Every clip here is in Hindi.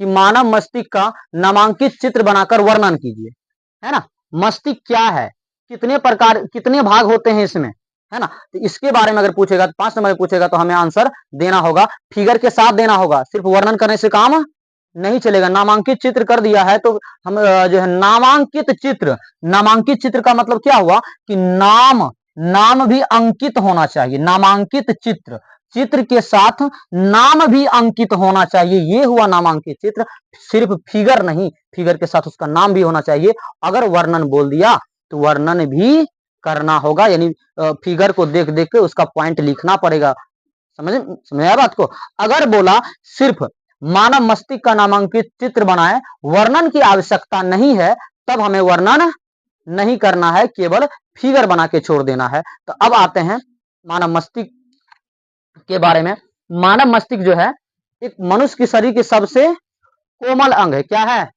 कि मानव मस्तिष्क का नामांकित चित्र बनाकर वर्णन कीजिए, है ना। मस्तिष्क क्या है, कितने प्रकार, कितने भाग होते हैं इसमें, है ना। तो इसके बारे में अगर पूछेगा, 5 नंबर में पूछेगा, तो हमें आंसर देना होगा, फिगर के साथ देना होगा, सिर्फ वर्णन करने से काम नहीं चलेगा। नामांकित चित्र कर दिया है तो हम जो है नामांकित चित्र, नामांकित चित्र का मतलब क्या हुआ कि नाम भी अंकित होना चाहिए। नामांकित चित्र, चित्र के साथ नाम भी अंकित होना चाहिए, ये हुआ नामांकित चित्र। सिर्फ फिगर नहीं, फिगर के साथ उसका नाम भी होना चाहिए। अगर वर्णन बोल दिया तो वर्णन भी करना होगा, यानी फिगर को देख देख के उसका पॉइंट लिखना पड़ेगा। समझ बात को। अगर बोला सिर्फ मानव मस्तिष्क का नामांकित चित्र बनाए, वर्णन की आवश्यकता नहीं है, तब हमें वर्णन नहीं करना है, केवल फिगर बना के छोड़ देना है। तो अब आते हैं मानव मस्तिष्क के बारे में। मानव मस्तिष्क जो है एक मनुष्य के शरीर के सबसे कोमल अंग है। क्या है?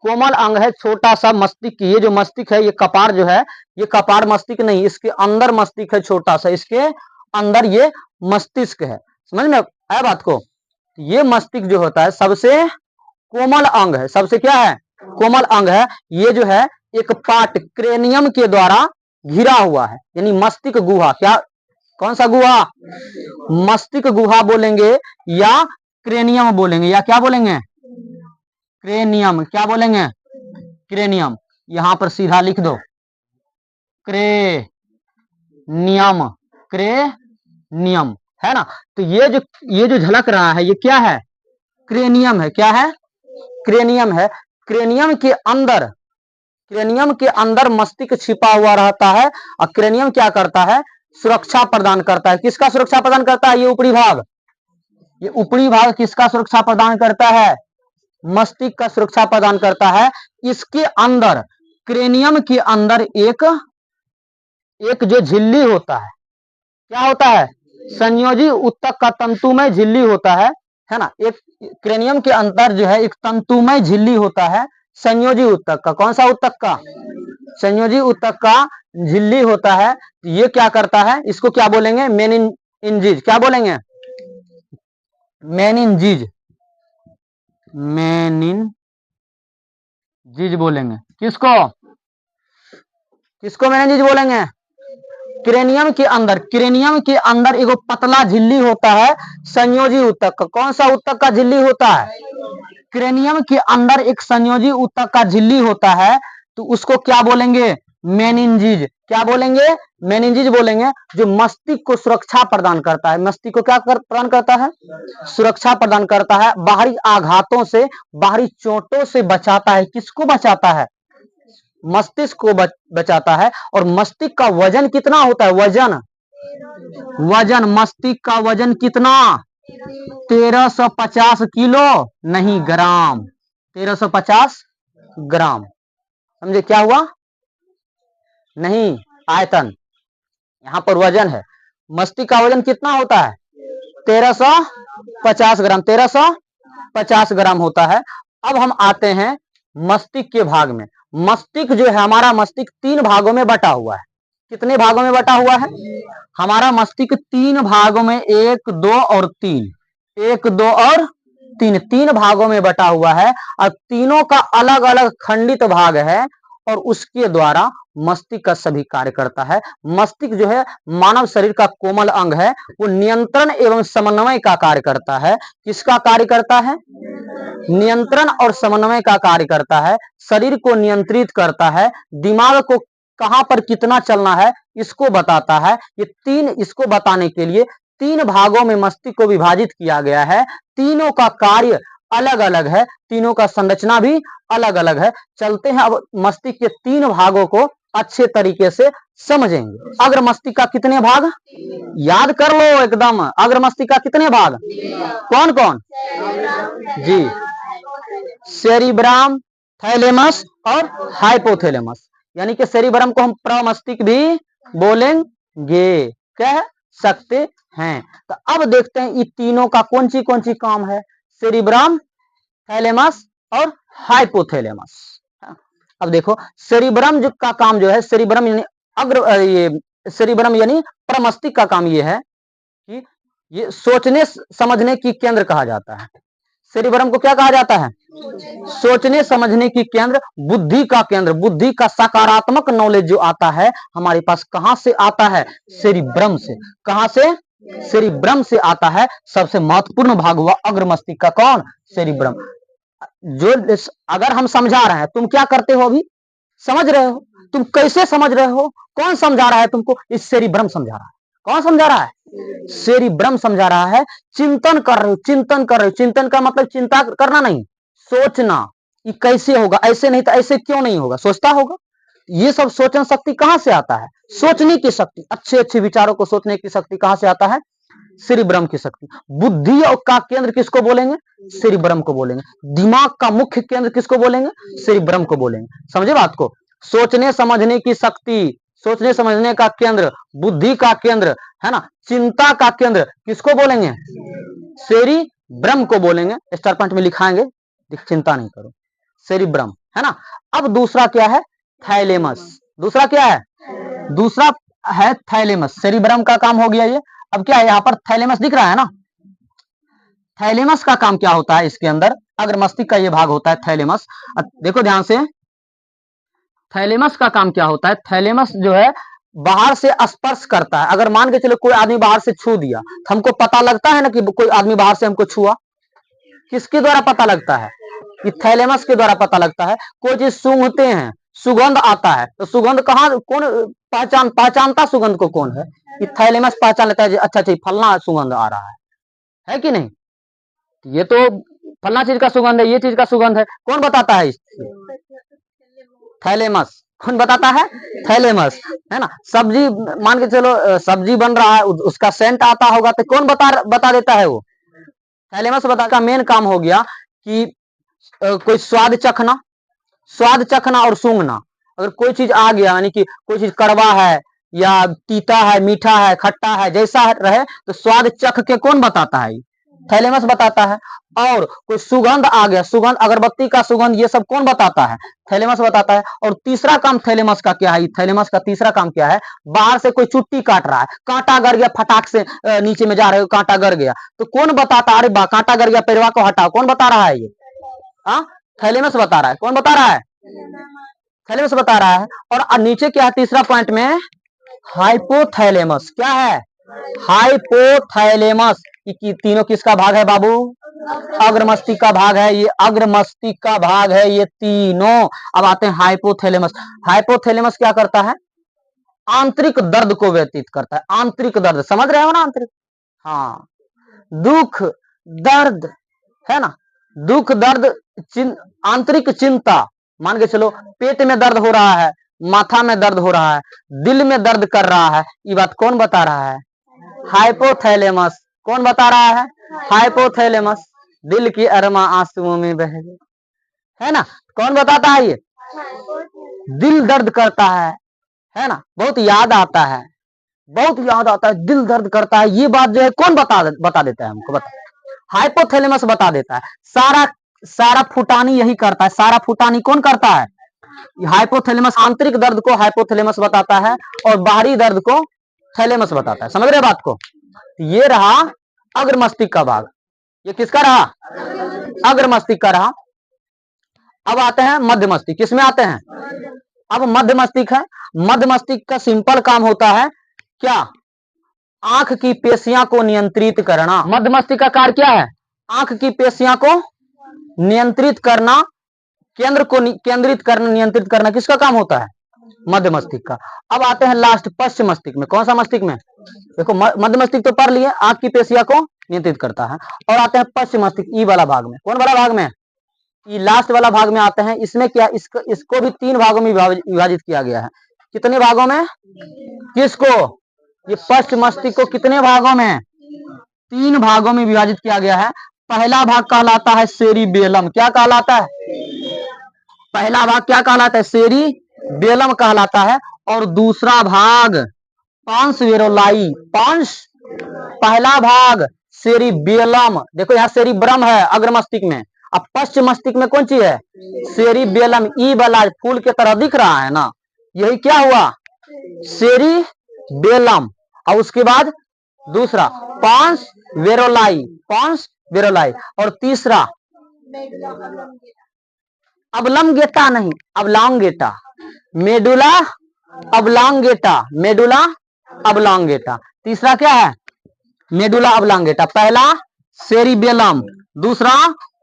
कोमल अंग है, छोटा सा मस्तिष्क। ये जो मस्तिष्क है, ये कपार जो है, ये कपार मस्तिष्क नहीं, इसके अंदर मस्तिष्क है, छोटा सा, इसके अंदर ये मस्तिष्क है। समझ में आया बात को। ये मस्तिष्क जो होता है सबसे कोमल अंग है, सबसे क्या है? कोमल अंग है। ये जो है एक पार्ट क्रेनियम के द्वारा घिरा हुआ है, यानी मस्तिष्क गुहा। क्या, कौन सा गुहा? मस्तिष्क गुहा बोलेंगे या क्रेनियम बोलेंगे, या क्या बोलेंगे? क्रेनियम। क्या बोलेंगे? क्रेनियम। यहां पर सीधा लिख दो, क्रेनियम, क्रेनियम, है ना। तो ये जो झलक रहा है, ये क्या है? क्रेनियम है। क्या है? क्रेनियम है। क्रेनियम के अंदर मस्तिष्क छिपा हुआ रहता है, और क्रेनियम क्या करता है? सुरक्षा प्रदान करता है। किसका सुरक्षा प्रदान करता है? ये ऊपरी भाग। ये ऊपरी भाग किसका सुरक्षा प्रदान करता है? मस्तिष्क का सुरक्षा प्रदान करता है। इसके अंदर, क्रेनियम के अंदर एक जो झिल्ली होता है, क्या होता है? संयोजी ऊतक का तंतुमय झिल्ली होता है ना। एक क्रेनियम के अंदर जो है एक तंतुमय झिल्ली होता है, संयोजी ऊतक का। कौन सा ऊतक का? संयोजी ऊतक का झिल्ली होता है। ये क्या करता है? इसको क्या बोलेंगे? मेनिनजीज। क्या बोलेंगे? मेनिनजीज, मेनिनजीज बोलेंगे। किसको मेनिनजीज बोलेंगे? क्रेनियम के अंदर एगो पतला झिल्ली होता है, संयोजी ऊतक का। कौन सा ऊतक का झिल्ली होता है? क्रेनियम के अंदर एक संयोजी ऊतक का झिल्ली होता है, तो उसको क्या बोलेंगे? मेनिनजीज। क्या बोलेंगे? मेनिनजीज बोलेंगे, जो मस्तिष्क को सुरक्षा प्रदान करता है। मस्तिष्क को क्या प्रदान करता है? सुरक्षा प्रदान करता है, बाहरी आघातों से, बाहरी चोटों से बचाता है। किसको बचाता है? मस्तिष्क को बचाता है। और मस्तिष्क का वजन कितना होता है? वजन मस्तिष्क का वजन कितना? 1350 किलो, नहीं ग्राम। 1350 ग्राम। समझे क्या हुआ? नहीं आयतन, यहां पर वजन है। मस्तिष्क का वजन कितना होता है? 1350 ग्राम। 1350 ग्राम होता है। अब हम आते हैं मस्तिष्क के भाग में। मस्तिष्क जो है, हमारा मस्तिष्क 3 भागों में बटा हुआ है। कितने भागों में बटा हुआ है? हमारा मस्तिष्क 3 भागों में, 1, 2 और 3, 1, 2 और 3 भागों में बटा हुआ है, और तीनों का अलग अलग खंडित भाग है, और उसके द्वारा मस्तिष्क का सभी कार्य करता है। मस्तिष्क जो है मानव शरीर का कोमल अंग है, वो नियंत्रण एवं समन्वय का कार्य करता है। किसका कार्य करता है? नियंत्रण और समन्वय का कार्य करता है। शरीर को नियंत्रित करता है, दिमाग को कहां पर कितना चलना है इसको बताता है। इसको बताने के लिए 3 भागों में मस्तिष्क को विभाजित किया गया है। तीनों का कार्य अलग अलग है, तीनों का संरचना भी अलग अलग है। चलते हैं अब मस्तिष्क के 3 भागों को अच्छे तरीके से समझेंगे। अग्र मस्तिष्क का कितने भाग? याद कर लो एकदम। अग्र मस्तिष्क का कितने भाग? कौन कौन? जी, सेरिब्रम, थैलेमस और हाइपोथैलेमस। यानी कि सेरिब्रम को हम प्रमस्तिष्क भी बोलेंगे, कह सकते हैं। तो अब देखते हैं ये तीनों का कौन सी काम है। सेरिब्रम, थैलेमस और हाइपोथैलेमस। अब देखो सेरिब्रम का काम जो है, सेरिब्रम यानी सेरिब्रम यानी प्रमस्तिष्क का काम ये है कि ये सोचने समझने की केंद्र कहा जाता है। सेरिब्रम को क्या कहा जाता है? सोचने समझने की केंद्र, बुद्धि का केंद्र। बुद्धि का सकारात्मक नॉलेज जो आता है हमारे पास कहां से आता है? सेरिब्रम से। कहां से? सेरिब्रम से आता है। सबसे महत्वपूर्ण भाग हुआ अग्र मस्तिष्क का। कौन? सेरिब्रम। जो अगर हम समझा रहे हैं, तुम क्या करते हो? अभी समझ रहे हो? तुम कैसे समझ रहे हो? कौन समझा रहा है तुमको? इस सेरिब्रम समझा रहा है। कौन समझा रहा है? सेरिब्रम समझा रहा है। चिंतन कर रहे हो, चिंतन कर रहे हो। चिंतन का मतलब चिंता करना नहीं, सोचना कि कैसे होगा, ऐसे नहीं तो ऐसे क्यों नहीं होगा, सोचता होगा। ये सब सोचन शक्ति कहां से आता है? सोचने की शक्ति, अच्छे अच्छे विचारों को सोचने की शक्ति कहां से आता है? सेरिब्रम की शक्ति। बुद्धि का केंद्र किसको बोलेंगे? सेरिब्रम को बोलेंगे। दिमाग का मुख्य केंद्र किसको बोलेंगे? सेरिब्रम को बोलेंगे। समझे बात को? सोचने समझने की शक्ति, सोचने समझने का केंद्र, बुद्धि का केंद्र, है ना, चिंता का केंद्र किसको बोलेंगे? सेरिब्रम को बोलेंगे। स्टार पॉइंट में लिखाएंगे, चिंता नहीं करो, सेरिब्रम, है ना। अब दूसरा क्या है? थैलेमस। दूसरा क्या है? दूसरा है थैलेमस। सेरिब्रम का काम हो गया ये। अब क्या है? यहाँ पर थैलेमस दिख रहा है ना। थैलेमस का काम क्या होता है? इसके अंदर अग्र मस्तिष्क का ये भाग होता है थैलेमस। देखो ध्यान से, थैलेमस का काम क्या होता है? थैलेमस जो है बाहर से स्पर्श करता है। अगर मान के चलो कोई आदमी बाहर से छू दिया तो हमको पता लगता है ना कि कोई आदमी बाहर से हमको छुआ। किसके द्वारा पता लगता है? कि थैलेमस के द्वारा पता लगता है। कोई चीज सूंघते हैं, सुगंध आता है, तो सुगंध कहाँ, कौन पहचानता सुगंध को? कौन है? कि थैलेमस पहचान लेता है, अच्छा अच्छा फलना सुगंध आ रहा है कि नहीं? ये तो फलना चीज का सुगंध है, ये चीज का सुगंध है। कौन बताता है? थैलेमस। कौन बताता है? थैलेमस, है ना। सब्जी मान के चलो सब्जी बन रहा है, उसका सेंट आता होगा तो कौन बता देता है? वो थैलेमस बता का मेन काम हो गया कि कोई स्वाद चखना, स्वाद चखना और सूंघना। अगर कोई चीज आ गया, यानी कि कोई चीज कड़वा है या तीता है, मीठा है, खट्टा है, जैसा रहे तो स्वाद चख के कौन बताता है? थैलेमस बताता है। और कोई सुगंध आ गया, सुगंध, अगरबत्ती का सुगंध, ये सब कौन बताता है? थैलेमस बताता है। और तीसरा काम थैलेमस का क्या है? थैलेमस का तीसरा काम क्या है? बाहर से कोई चुट्टी काट रहा है, कांटा गर गया, फटाक से नीचे में जा रहे हो, कांटा गर गया, तो कौन बताता? अरे बा कांटा गर गया, पैरवा को हटाओ। कौन बता रहा है ये? थैलेमस बता रहा है। कौन बता रहा है? थैलेमस बता रहा है। और नीचे क्या है तीसरा पॉइंट में? हाइपोथैलेमस। क्या है? हाइपोथैलेमस। कि तीनों किसका भाग है बाबू? अग्र मस्तिष्क का भाग है ये, अग्र मस्तिष्क का भाग है ये तीनों। अब आते हैं हाइपोथैलेमस। हाइपोथैलेमस क्या करता है? आंतरिक दर्द को व्यतीत करता है। आंतरिक दर्द समझ रहे हो ना? आंतरिक, हाँ, दुख दर्द, है ना, दुख दर्द, आंतरिक चिंता। मान के चलो पेट में दर्द हो रहा है, माथा में दर्द हो रहा है, दिल में दर्द कर रहा है, ये बात कौन बता रहा है? हाइपोथैलेमस। कौन बता रहा है? हाइपोथैलेमस। दिल की अरमा आंसुओं में बह गई, है ना। कौन बताता है ये? दिल दर्द करता है ना, बहुत याद आता है, बहुत याद आता है, दिल दर्द करता है, ये बात जो है कौन बता देता है हमको? बता, हाइपोथैलेमस बता देता है। सारा फुटानी यही करता है। सारा फुटानी कौन करता है? हाइपोथैलेमस। आंतरिक दर्द को हाइपोथैलेमस बताता है और बाहरी दर्द को थैलेमस बताता है। समझ रहे बात को? ये रहा अग्र मस्तिष्क का भाग। ये किसका रहा? अग्र मस्तिष्क का रहा। अब आते हैं मध्य मस्तिष्क। किसमें आते हैं? अब मध्य मस्तिष्क है। मध्य मस्तिष्क का सिंपल काम होता है क्या? आंख की पेशियां को नियंत्रित करना। मध्य मस्तिष्क का कार्य क्या है? आंख की पेशियां को नियंत्रित करना, केंद्र को केंद्रित करना, नियंत्रित करना किसका काम होता है? मध्य मस्तिष्क का। अब आते हैं लास्ट पश्च मस्तिष्क में। कौन सा मस्तिष्क में? देखो मध्य मस्तिष्क तो पढ़ लिए, आंख की पेशियां को नियंत्रित करता है। और आते हैं पश्च मस्तिष्क, ई वाला भाग में। कौन वाला भाग में? ये लास्ट वाला भाग में आते हैं। इसमें क्या, इसको भी 3 भागों में विभाजित किया गया है। कितने भागों में? किसको? ये पश्च मस्तिष्क को कितने भागों में? 3 भागों में विभाजित किया गया है। पहला भाग कहलाता है सेरिबेलम। क्या कहलाता है? पहला भाग क्या कहलाता है? सेरिबेलम कहलाता है। और दूसरा भाग पांस वेरोलाई। पांस, पहला भाग सेरिबेलम। देखो यहाँ सेरिब्रम है अग्र मस्तिष्क में, अब पश्च मस्तिष्क में कौन सी है? सेरिबेलम। ई वाला फूल के तरह दिख रहा है ना, यही क्या हुआ? सेरिबेलम। और उसके बाद दूसरा पांस वेरोलाई, पांस वेरोलाई। और तीसरा अबलंगेटा नहीं, अबलॉन्गेटा, मेडुला अबलॉन्गेटा, मेडुला अबलॉन्गेटा। तीसरा क्या है? मेडुला अबलॉन्गेटा। पहला सेरिबेलम, दूसरा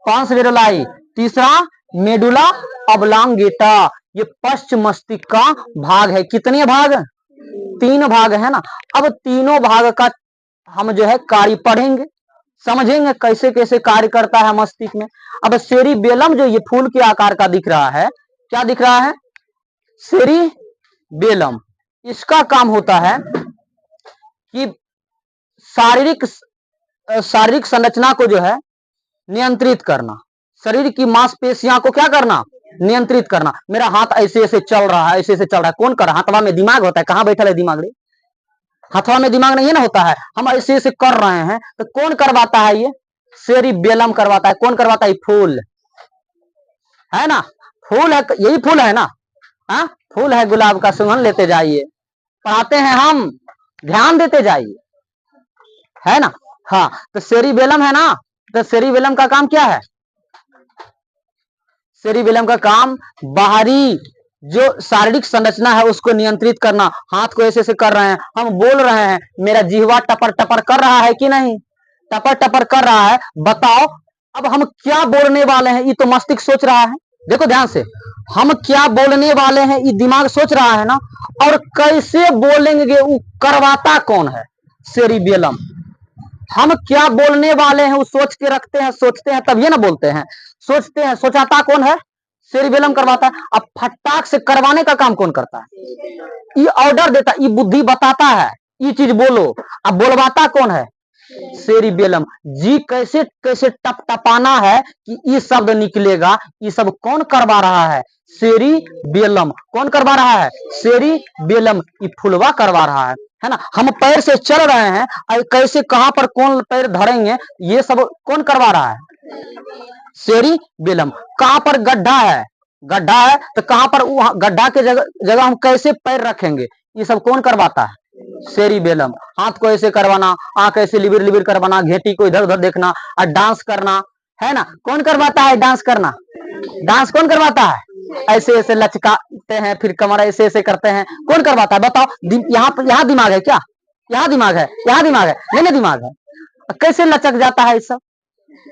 पॉन्स मेडुलाई, तीसरा मेडुला अबलॉन्गेटा। ये पश्च मस्तिष्क का भाग है। कितने भाग? 3 भाग है ना। अब तीनों भाग का हम जो है कार्य पढ़ेंगे, समझेंगे कैसे कैसे कार्य करता है मस्तिष्क में। अब सेरिबेलम जो ये फूल के आकार का दिख रहा है, क्या दिख रहा है? सेरिबेलम। इसका काम होता है कि शारीरिक संरचना को जो है नियंत्रित करना, शरीर की मांसपेशियों को क्या करना? नियंत्रित करना। मेरा हाथ ऐसे ऐसे चल रहा है, ऐसे ऐसे चल रहा है, कौन कर रहा है? हाथवा में दिमाग होता है। कहां बैठा है दिमाग रे? हाथवा में दिमाग नहीं है ना होता है। हम ऐसे ऐसे कर रहे हैं तो कौन करवाता है? ये सेरिबेलम करवाता है। कौन करवाता है? फूल है ना, फूल है, यही फूल है ना। हाँ, फूल है गुलाब का, सुगंध लेते जाइए। पढ़ाते हैं हम, ध्यान देते जाइए, है ना। हाँ, तो सेरिबेलम है ना, तो सेरिबेलम का काम क्या है? सेरिबेलम का काम बाहरी जो शारीरिक संरचना है उसको नियंत्रित करना। हाथ को ऐसे ऐसे कर रहे हैं, हम बोल रहे हैं, मेरा जिह्वा टपर टपर कर रहा है कि नहीं? टपर टपर कर रहा है। बताओ अब हम क्या बोलने वाले हैं? ये तो मस्तिष्क सोच रहा है। देखो ध्यान से, हम क्या बोलने वाले हैं ये दिमाग सोच रहा है ना। और कैसे बोलेंगे वो करवाता कौन है? सेरिबेलम। हम क्या बोलने वाले हैं वो सोच के रखते हैं, सोचते हैं तब ये ना बोलते हैं। सोचते हैं, सोचाता कौन है? सेरिबेलम करवाता है। अब फटाक से करवाने का काम कौन करता है? ये ऑर्डर देता, ये बुद्धि बताता है, ये चीज बोलो। अब बोलवाता कौन है? सेरिबेलम। जी कैसे कैसे टपटपाना है कि ये शब्द निकलेगा, ये सब कौन करवा रहा है? सेरिबेलम। कौन करवा रहा है? सेरिबेलम। ये फुलवा करवा रहा है ना। हम पैर से चल रहे हैं, कैसे कहां पर कौन पैर धरेंगे ये सब कौन करवा रहा है? सेरिबेलम। कहां पर गड्ढा है? गड्ढा है तो कहां पर गड्ढा के जगह हम कैसे पैर रखेंगे ये सब कौन करवाता है? सेरिबेलम। हाथ को ऐसे करवाना, आंख ऐसे लिबिर लिबिर करवाना, घेटी को इधर उधर देखना और डांस करना, है ना। कौन करवाता है डांस करना? डांस कौन करवाता है? ऐसे ऐसे लचकाते हैं, फिर कमर ऐसे ऐसे करते हैं, कौन करवाता है? बताओ। यहाँ दिमाग है क्या? यहाँ दिमाग है, यहाँ दिमाग है, नहीं दिमाग है। कैसे लचक जाता है ये सब?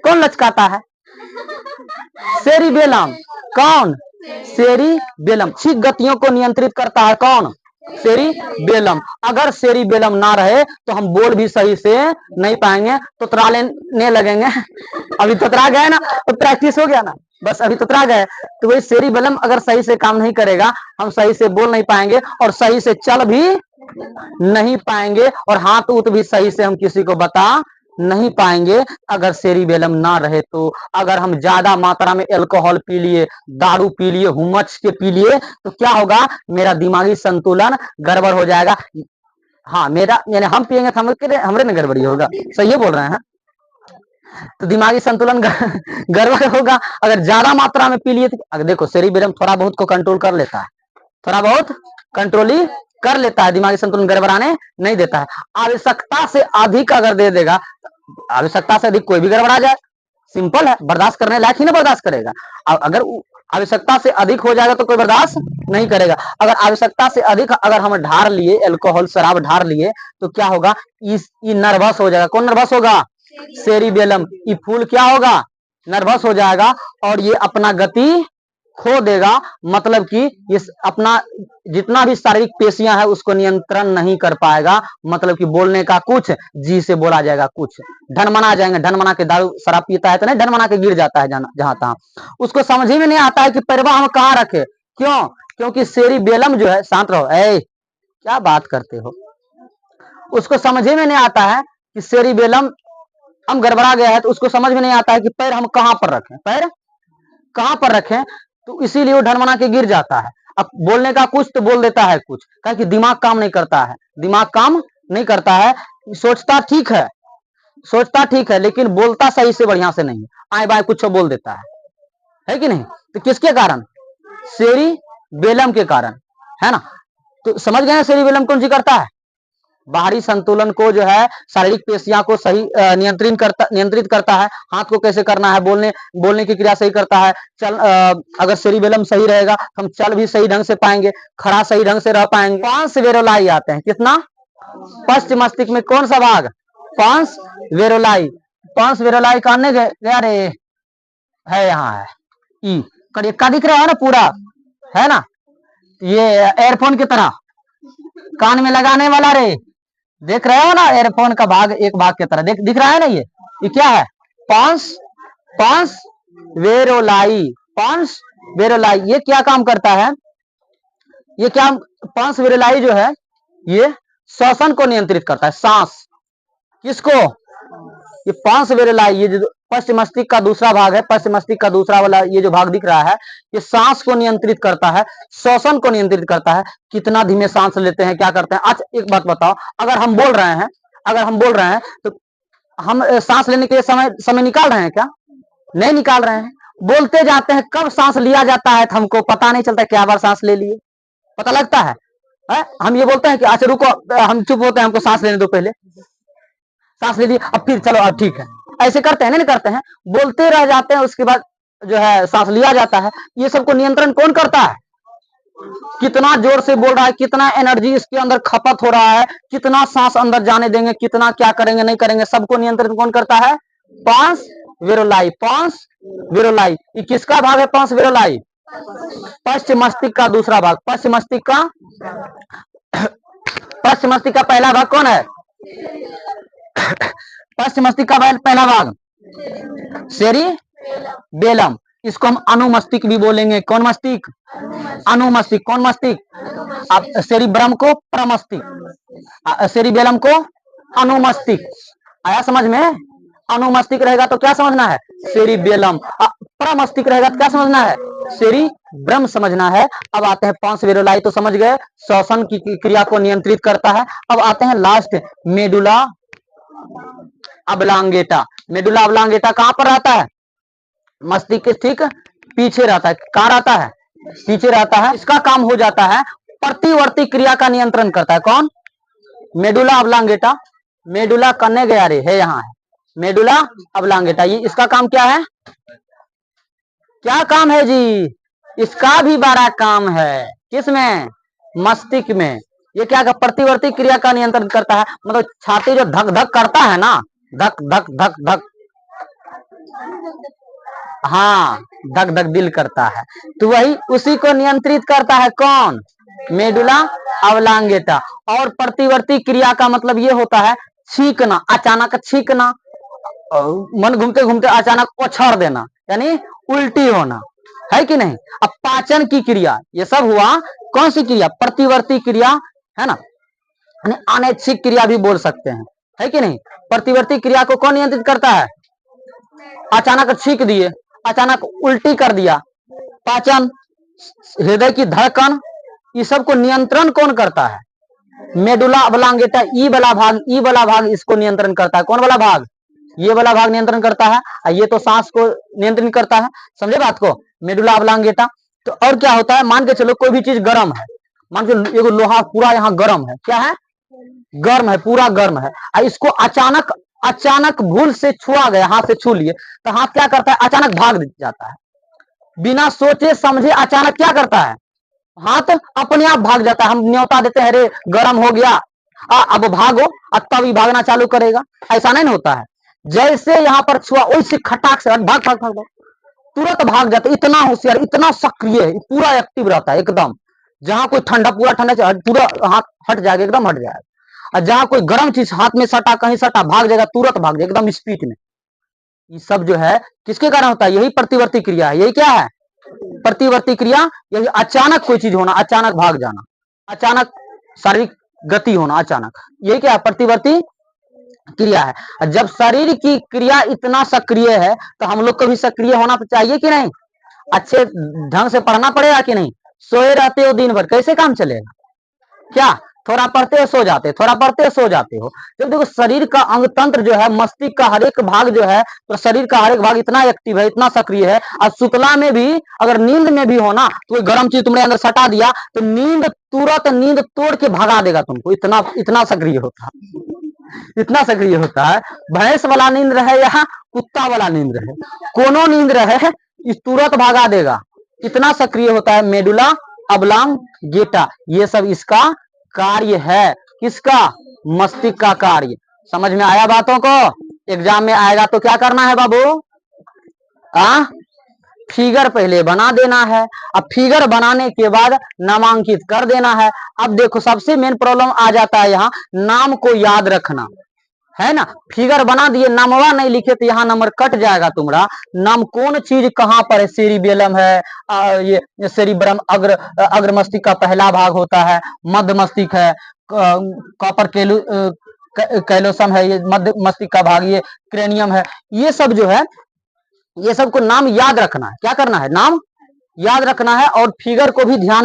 कौन लचकाता है? सेरिबेलम। कौन? सेरिबेलम। ठीक गतियों को नियंत्रित करता है कौन? सेरिबेलम। अगर सेरिबेलम ना रहे तो हम बोल भी सही से नहीं पाएंगे, तोतरा लेने लगेंगे। अभी तोतरा गए ना तो प्रैक्टिस हो गया ना, बस अभी तोतरा गए। तो वही सेरिबेलम अगर सही से काम नहीं करेगा, हम सही से बोल नहीं पाएंगे और सही से चल भी नहीं पाएंगे और हाथ उत भी सही से हम किसी को बता नहीं पाएंगे अगर सेरिबेलम ना रहे तो। अगर हम ज्यादा मात्रा में अल्कोहल पी लिए, दारू पी लिए, हुमच के पी लिए तो क्या होगा? मेरा दिमागी संतुलन गड़बड़ हो जाएगा। हाँ, मेरा यानी हम पिएंगे तो हमरे में गड़बड़ी होगा। सही बोल रहे हैं। तो दिमागी संतुलन गड़बड़ होगा अगर ज्यादा मात्रा में पी लिए तो। अगर देखो सेरिबेलम थोड़ा बहुत को कंट्रोल कर लेता है, थोड़ा बहुत कंट्रोल ही कर लेता है, दिमागी संतुलन गड़बड़ाने नहीं देता है। आवश्यकता से अधिक अगर दे देगा, आवश्यकता से अधिक कोई भी गड़बड़ा जाए, सिंपल है। बर्दाश्त करने लायक ही ना बर्दाश्त करेगा। अगर आवश्यकता से अधिक हो जाएगा तो कोई बर्दाश्त नहीं करेगा। अगर आवश्यकता से अधिक अगर हम ढार लिए, अल्कोहल शराब ढार लिए तो क्या होगा? ये नर्वस हो जाएगा। कौन नर्वस होगा? सेरिबेलम। ये फूल क्या होगा? नर्वस हो जाएगा और ये अपना गति खो देगा। मतलब कि ये अपना जितना भी शारीरिक पेशियां है उसको नियंत्रण नहीं कर पाएगा। मतलब कि बोलने का कुछ, जी से बोला जाएगा कुछ, ढनमना जाएंगे। ढनमना के दारू शराब पीता है तो नहीं, ढनमना के गिर जाता है जहां तहां। उसको समझ ही में नहीं आता है कि पैरवा हम कहाँ रखे। क्यों? क्योंकि सेरिबेलम जो है, शांत रहो, क्या बात करते हो। उसको समझ ही में नहीं आता है कि सेरिबेलम हम गड़बड़ा गया है, तो उसको समझ में नहीं आता है कि पैर हम कहां पर रखें, पैर कहां पर रखें। तो इसीलिए वो ढनमना के गिर जाता है। अब बोलने का कुछ तो बोल देता है कुछ, क्या कि दिमाग काम नहीं करता है, दिमाग काम नहीं करता है। सोचता ठीक है, सोचता ठीक है, लेकिन बोलता सही से बढ़िया से नहीं, आए बाएं कुछ बोल देता है कि नहीं। तो किसके कारण? सेरिबेलम के कारण, है ना। तो समझ गए सेरिबेलम कौन सी करता है? बाहरी संतुलन को जो है शारीरिक पेशियां को सही नियंत्रित करता है। हाथ को कैसे करना है, बोलने की क्रिया सही करता है। अगर सेरिबेलम सही रहेगा तो हम चल भी सही ढंग से पाएंगे, खड़ा सही ढंग से रह पाएंगे। पांच वेरोलाई आते हैं, कितना? पश्च मस्तिष्क में कौन सा भाग? पांच वेरोलाई। पांच वेरोलाई करने गया रे, है यहाँ है ई का दिख रहा है ना पूरा, है ना? ये एयरफोन की तरह कान में लगाने वाला रे, देख रहे हो ना? एयरफोन का भाग एक भाग की तरह दिख रहा है ना? ये क्या है? पांच वेरोलाई। पांच वेरोलाई ये क्या काम करता है? ये क्या, पांच वेरोलाई जो है ये श्वसन को नियंत्रित करता है। सांस किसको? ये पांच वेरोलाई, ये जो पश्च मस्तिष्क का दूसरा भाग है, पश्च मस्तिष्क का दूसरा वाला ये जो भाग दिख रहा है, ये सांस को नियंत्रित करता है, श्वसन को नियंत्रित करता है। कितना धीमे सांस लेते हैं, क्या करते हैं। अच्छा एक बात बताओ, अगर हम बोल रहे हैं तो हम सांस लेने के लिए समय निकाल रहे हैं क्या? नहीं निकाल रहे हैं। बोलते जाते हैं, कब सांस लिया जाता है तो हमको पता नहीं चलता क्या बार सांस ले लिए, पता लगता है? हम ये बोलते हैं कि अच्छा रुको, हम चुप होते हैं, हमको सांस लेने दो, पहले सांस ले ली, अब फिर चलो अब ठीक है। ऐसे करते हैं, नहीं करते हैं? बोलते रह जाते हैं, उसके बाद जो है सांस लिया जाता है। ये सबको नियंत्रण कौन करता है? कितना जोर से बोल रहा है, कितना एनर्जी इसके अंदर खपत हो रहा है, कितना सांस अंदर जाने देंगे, कितना क्या करेंगे नहीं करेंगे, सबको नियंत्रित कौन करता है? पांच वेरोलाई। पांच वेरोलाई ये किसका भाग है? पांच वेरोलाई पश्च मस्तिष्क का दूसरा भाग। पश्च मस्तिष्क का पहला भाग कौन है? पश्च मस्तिष्क का पहला भाग सेरिबेलम। इसको हम अनुमस्तिष्क भी बोलेंगे। कौन मस्तिष्क? अनुमस्तिष्क। कौन मस्तिष्क? आप सेरिब्रम को प्रमस्तिष्क, सेरिबेलम को अनुमस्तिष्क। आया समझ में? अनुमस्तिष्क रहेगा तो क्या समझना है? सेरिबेलम। प्रमस्तिष्क रहेगा तो क्या समझना है? सेरिब्रम समझना है। अब आते हैं पांच वेरोलाई तो समझ गए, श्वसन की क्रिया को नियंत्रित करता है। अब आते हैं लास्ट, मेडुला अबलांगेटा। मेडुला अबलांगेटा कहां पर रहता है? मस्तिष्क के ठीक पीछे रहता है। कहां रहता है? पीछे रहता है। इसका काम हो जाता है प्रतिवर्ती क्रिया का नियंत्रण करता है। कौन? मेडुला अबलांगेटा। मेडुला करने गया रे, है यहाँ है मेडुला अबलांगेटा। ये इसका काम क्या है? क्या काम है जी? इसका भी बड़ा काम है। किसमें? मस्तिष्क में। ये क्या प्रतिवर्ती क्रिया का नियंत्रण करता है। मतलब छाती जो धक धक करता है ना, धक धक धक धक, हाँ धक धक दिल करता है, तो वही उसी को नियंत्रित करता है। कौन? मेडुला अबलांगेटा। और प्रतिवर्ती क्रिया का मतलब ये होता है छींकना, अचानक छींकना, मन घूमते घूमते अचानक उछाड़ देना, यानी उल्टी होना, है कि नहीं। अब पाचन की क्रिया, ये सब हुआ कौन सी क्रिया? प्रतिवर्ती क्रिया, है ना। अनैच्छिक क्रिया भी बोल सकते हैं, है कि नहीं। प्रतिवर्ती क्रिया को कौन नियंत्रित करता है? अचानक छींक दिए, अचानक उल्टी कर दिया, पाचन, हृदय की धड़कन, ये सब को नियंत्रण कौन करता है? मेडुला अबलांगेटा। ई वाला भाग इसको नियंत्रण करता है। कौन वाला भाग? ये वाला भाग नियंत्रण करता है। ये तो सांस को नियंत्रण करता है, समझे बात को? मेडुला अबलांगेटा। तो और क्या होता है? मान के चलो कोई भी चीज गर्म है, मान के एगो लोहा पूरा यहाँ गर्म है, क्या है? गर्म है, पूरा गर्म है। इसको अचानक भूल से छुआ गया, हाथ से छू लिए, तो हाथ क्या करता है? अचानक भाग जाता है, बिना सोचे समझे अचानक क्या करता है? हाथ अपने आप भाग जाता है। हम न्योता देते हैं, अरे गर्म हो गया, अब भागो, तब ही भागना चालू करेगा, ऐसा नहीं होता है। जैसे यहाँ पर छुआ वैसे खटाक से भाग भाग भाग भाग तुरंत भाग जाता है। इतना होशियार, इतना सक्रिय है, पूरा एक्टिव रहता है एकदम। जहां कोई ठंडा, पूरा ठंडा पूरा हाथ हट जाएगा, एकदम हट जाएगा। और जहां कोई गर्म चीज हाथ में सटा, कहीं सटा, भाग जाएगा, तुरंत भाग जाएगा एकदम स्पीड में। ये सब जो है किसके कारण होता है? यही प्रतिवर्ती क्रिया है। यही क्या है? प्रतिवर्ती क्रिया। यही अचानक कोई चीज होना, अचानक भाग जाना, अचानक शारीरिक गति होना, अचानक, यही क्या है? प्रतिवर्ती क्रिया है। जब शरीर की क्रिया इतना सक्रिय है तो हम लोग को भी सक्रिय होना चाहिए कि नहीं? अच्छे ढंग से पढ़ना पड़ेगा कि नहीं? सोए रहते हो दिन भर, कैसे काम चलेगा? क्या थोड़ा पढ़ते हो सो जाते, थोड़ा पढ़ते हो सो जाते हो। जब देखो शरीर का अंग तंत्र जो है, मस्तिष्क का हर एक भाग जो है, तो शरीर का हर एक भाग इतना एक्टिव है, इतना सक्रिय है। और सुतला में भी, अगर नींद में भी हो ना, तो कोई गर्म चीज तुम्हारे अंदर सटा दिया तो नींद तुरंत नींद तोड़ के भगा देगा तुमको, इतना इतना सक्रिय होता है, इतना सक्रिय होता है। भैंस वाला नींद रहे या कुत्ता वाला नींद रहे, कोनो नींद रहे, इस तुरंत भगा देगा, इतना सक्रिय होता है मेडुला ऑब्लांगेटा। ये सब इसका कार्य है, किसका? मस्तिष्क का कार्य। समझ में आया बातों को? एग्जाम में आएगा तो क्या करना है बाबू? फिगर पहले बना देना है, अब फिगर बनाने के बाद नामांकित कर देना है। अब देखो सबसे मेन प्रॉब्लम आ जाता है यहाँ, नाम को याद रखना है ना। फिगर बना दिए, नामवा नहीं लिखे तो यहाँ नंबर कट जाएगा तुम्हारा। नाम कौन चीज कहाँ पर है? सेरिबेलम है, ये सेरिब्रम अग्र मस्तिष्क का पहला भाग होता है, मध्य मस्तिष्क है, कॉपर कैलोसम है, ये मध्य मस्तिष्क का भाग, ये क्रेनियम है। ये सब जो है, ये सबको नाम याद रखना है। क्या करना है? नाम याद रखना है, और फिगर को भी ध्यान में